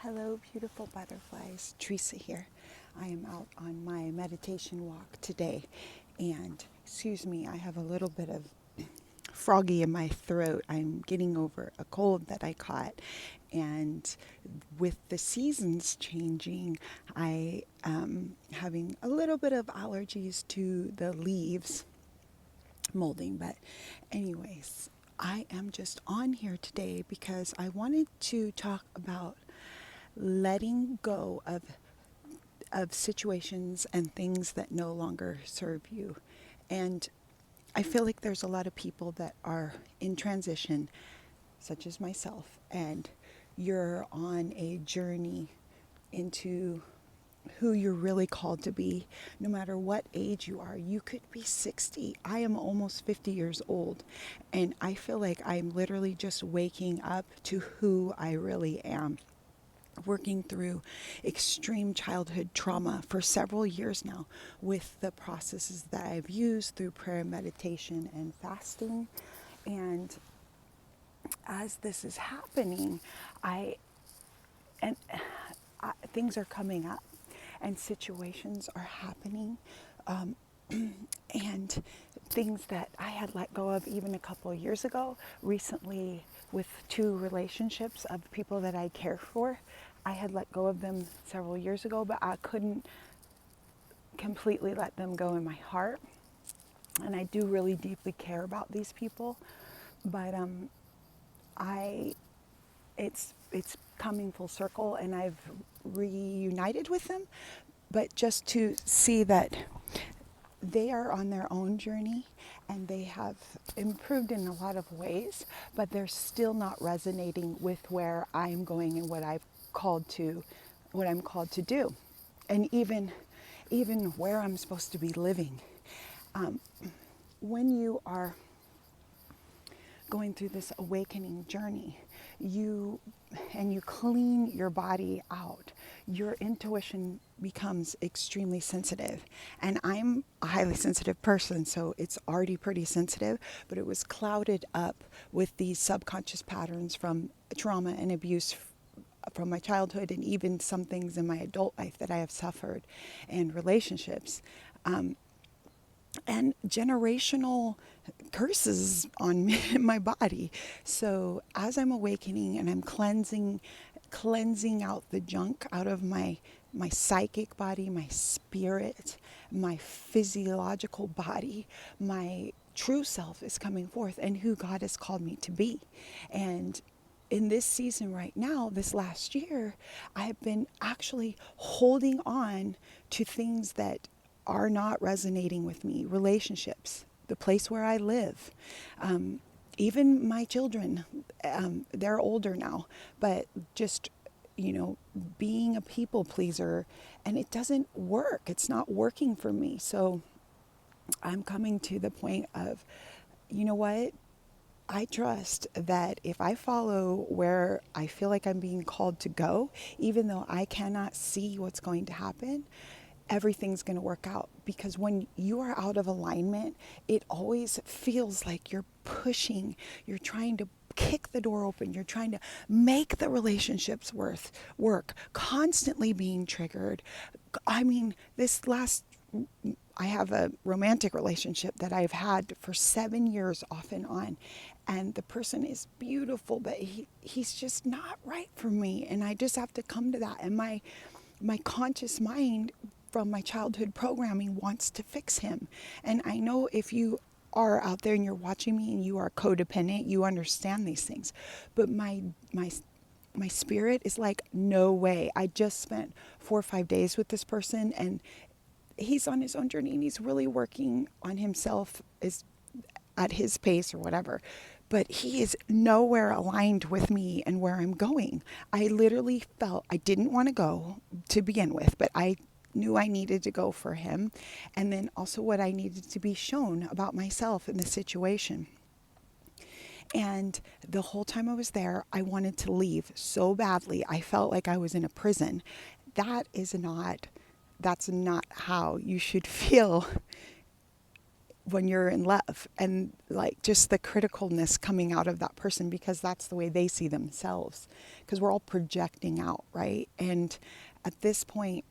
Hello, beautiful butterflies. Teresa here. I am out on my meditation walk today, and excuse me, I have a little bit of froggy in my throat. I'm getting over a cold that I caught, and with the seasons changing, I am having a little bit of allergies to the leaves molding. But, anyways, I am just on here today because I wanted to talk about letting go of situations and things that no longer serve you. And I feel like there's a lot of people that are in transition, such as myself, and you're on a journey into who you're really called to be, no matter what age you are. You could be 60. I am almost 50 years old, and I feel like I'm literally just waking up to who I really am, working through extreme childhood trauma for several years now with the processes that I've used through prayer, meditation, and fasting. And as this is happening, I and things are coming up and situations are happening, and things that I had let go of even a couple of years ago. Recently, with two relationships of people that I care for, I had let go of them several years ago, but I couldn't completely let them go in my heart. And I do really deeply care about these people, but I it's coming full circle, and I've reunited with them, but just to see that they are on their own journey and they have improved in a lot of ways, but they're still not resonating with where I'm going and what I'm called to do, and even where I'm supposed to be living. Um, when you are going through this awakening journey, you clean your body out, your intuition becomes extremely sensitive. And I'm a highly sensitive person, so it's already pretty sensitive, but it was clouded up with these subconscious patterns from trauma and abuse from my childhood, and even some things in my adult life that I have suffered, and relationships. And generational curses on me, my body. So as I'm awakening and I'm cleansing out the junk out of my psychic body, my spirit, my physiological body, my true self is coming forth, and who God has called me to be. And in this season right now, this last year, I have been actually holding on to things that are not resonating with me, relationships, the place where I live, even my children. They're older now, but just, being a people pleaser, and it doesn't work. It's not working for me. So I'm coming to the point of, you know what? I trust that if I follow where I feel like I'm being called to go, even though I cannot see what's going to happen, everything's going to work out. Because when you are out of alignment, it always feels like you're pushing, you're trying to kick the door open, you're trying to make the relationships work, constantly being triggered. I mean, I have a romantic relationship that I've had for 7 years off and on. And the person is beautiful, but he's just not right for me. And I just have to come to that. And my conscious mind from my childhood programming wants to fix him. And I know if you are out there and you're watching me and you are codependent, you understand these things. But my spirit is like, no way. I just spent 4 or 5 days with this person, and he's on his own journey and he's really working on himself is at his pace or whatever. But he is nowhere aligned with me and where I'm going. I literally felt I didn't want to go to begin with, but I knew I needed to go for him. And then also what I needed to be shown about myself in the situation. And the whole time I was there, I wanted to leave so badly. I felt like I was in a prison. That's not how you should feel when you're in love, and like just the criticalness coming out of that person, because that's the way they see themselves, because we're all projecting out, right? And at this point,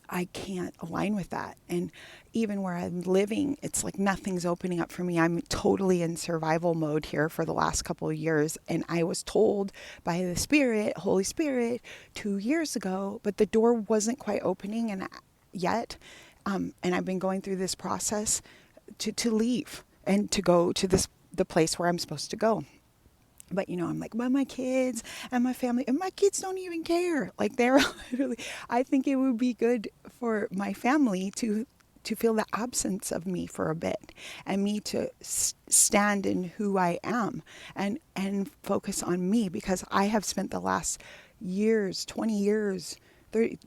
I can't align with that. And even where I'm living, it's like nothing's opening up for me. I'm totally in survival mode here for the last couple of years. And I was told by the Spirit, Holy Spirit, 2 years ago, but the door wasn't quite opening and yet. And I've been going through this process to leave and to go to the place where I'm supposed to go. But I'm like, well, my kids and my family, and my kids don't even care. Like, they're literally, I think it would be good for my family to feel the absence of me for a bit, and me to stand in who I am, and focus on me, because I have spent the last years, 20 years,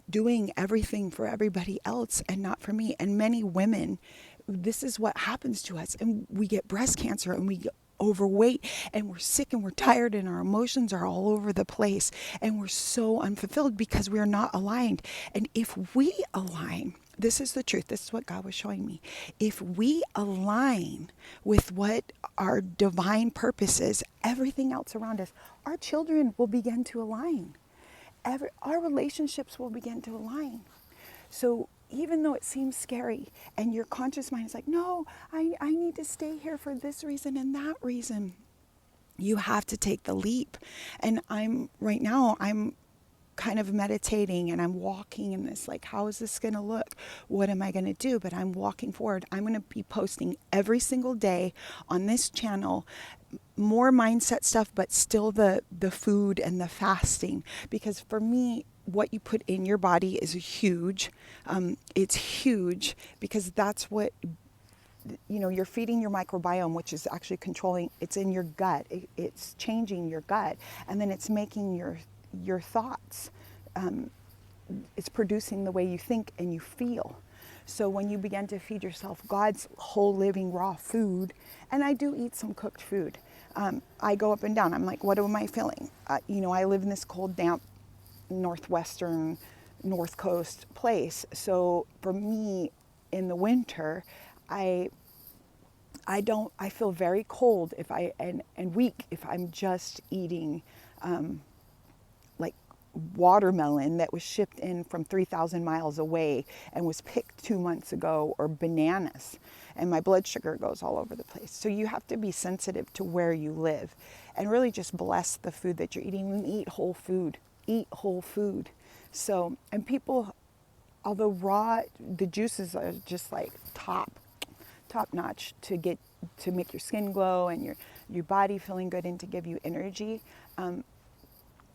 doing everything for everybody else and not for me. And many women, this is what happens to us, and we get breast cancer, and we get overweight, and we're sick, and we're tired, and our emotions are all over the place, and we're so unfulfilled because we are not aligned. And if we align, this is the truth, this is what God was showing me. If we align with what our divine purpose is, everything else around us, our children will begin to align. Our relationships will begin to align. So even though it seems scary, and your conscious mind is like, no, I need to stay here for this reason and that reason, you have to take the leap. And right now I'm kind of meditating, and I'm walking in this, like, how is this going to look? What am I going to do? But I'm walking forward. I'm going to be posting every single day on this channel, more mindset stuff, but still the food and the fasting. Because for me, what you put in your body is huge. It's huge, because that's what, you're feeding your microbiome, which is actually controlling, it's in your gut. It's changing your gut, and then it's making your thoughts, it's producing the way you think and you feel. So when you begin to feed yourself God's whole living raw food, and I do eat some cooked food, I go up and down. I'm like, what am I feeling? I live in this cold, damp, northwestern, north coast place. So for me, in the winter, I feel very cold and weak if I'm just eating like watermelon that was shipped in from 3,000 miles away and was picked 2 months ago, or bananas, and my blood sugar goes all over the place. So you have to be sensitive to where you live, and really just bless the food that you're eating, and eat whole food. Eat whole food. So, and people, although raw, the juices are just like top notch to make your skin glow and your body feeling good, and to give you energy.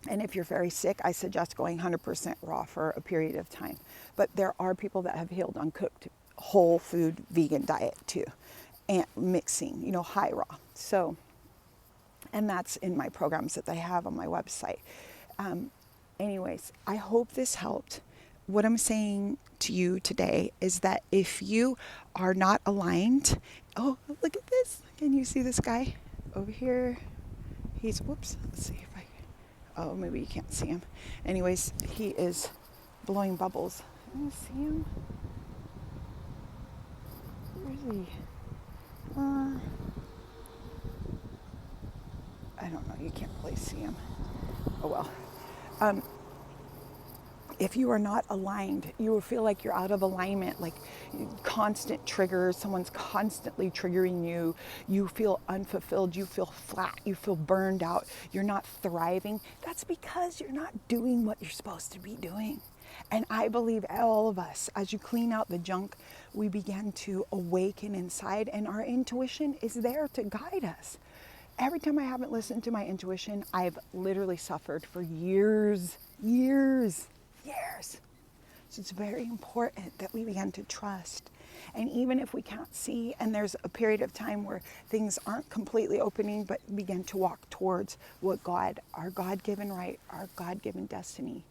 And if you're very sick, I suggest going 100% raw for a period of time. But there are people that have healed on cooked, whole food, vegan diet too, and mixing, high raw. So, and that's in my programs that I have on my website. Anyways, I hope this helped. What I'm saying to you today is that if you are not aligned, oh, look at this. Can you see this guy over here? Whoops, let's see if I can. Oh, maybe you can't see him. Anyways, he is blowing bubbles. Can you see him? Where is he? I don't know. You can't really see him. Oh, well. If you are not aligned, you will feel like you're out of alignment, like constant triggers, someone's constantly triggering you. You feel unfulfilled, you feel flat, you feel burned out, you're not thriving. That's because you're not doing what you're supposed to be doing. And I believe all of us, as you clean out the junk, we begin to awaken inside, and our intuition is there to guide us. Every time I haven't listened to my intuition, I've literally suffered for years. So it's very important that we begin to trust. And even if we can't see, and there's a period of time where things aren't completely opening, but begin to walk towards what God, our God-given right, our God-given destiny,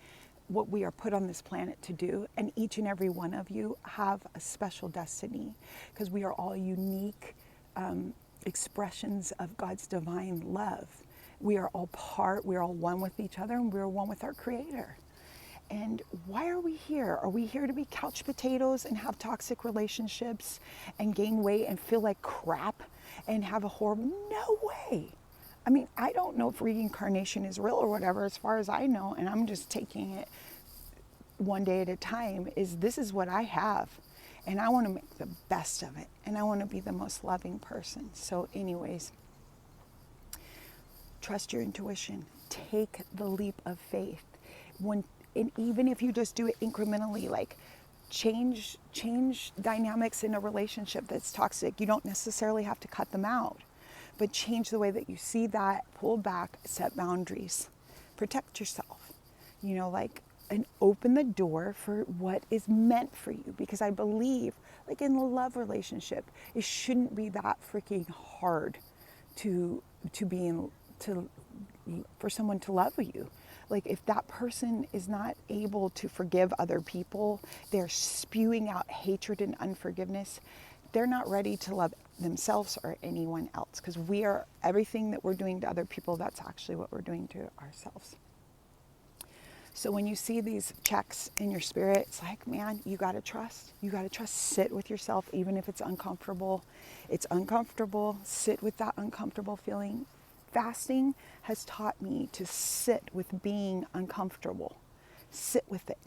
what we are put on this planet to do. And each and every one of you have a special destiny, because we are all unique expressions of God's divine love. We are all one with each other, and we are one with our Creator. And why are we here? Are we here to be couch potatoes and have toxic relationships and gain weight and feel like crap and have a horrible, no way. I mean, I don't know if reincarnation is real or whatever, as far as I know, and I'm just taking it one day at a time, this is what I have. And I want to make the best of it. And I want to be the most loving person. So anyways, trust your intuition. Take the leap of faith. And even if you just do it incrementally, like change dynamics in a relationship that's toxic. You don't necessarily have to cut them out, but change the way that you see that, pull back, set boundaries, protect yourself, and open the door for what is meant for you. Because I believe, like in the love relationship, it shouldn't be that freaking hard for someone to love you. Like if that person is not able to forgive other people, they're spewing out hatred and unforgiveness, they're not ready to love themselves or anyone else. Because everything that we're doing to other people, that's actually what we're doing to ourselves. So when you see these checks in your spirit, it's like, man, you got to trust. You got to trust. Sit with yourself, even if it's uncomfortable. It's uncomfortable. Sit with that uncomfortable feeling. Fasting has taught me to sit with being uncomfortable. Sit with it.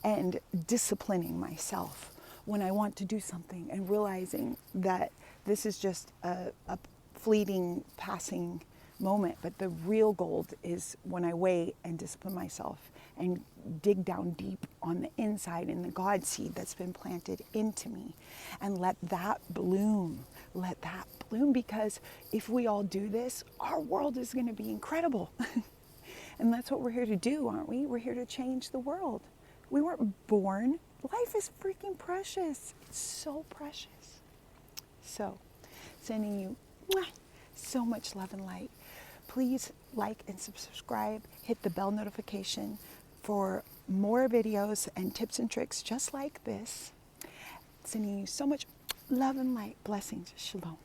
And disciplining myself when I want to do something and realizing that this is just a fleeting, passing moment, but the real gold is when I wait and discipline myself and dig down deep on the inside in the God seed that's been planted into me and let that bloom, because if we all do this, our world is going to be incredible. And that's what we're here to do, aren't we? We're here to change the world. We weren't born. Life is freaking precious. It's so precious. So, sending you so much love and light. Please like and subscribe. Hit the bell notification for more videos and tips and tricks just like this. Sending you so much love and light. Blessings. Shalom.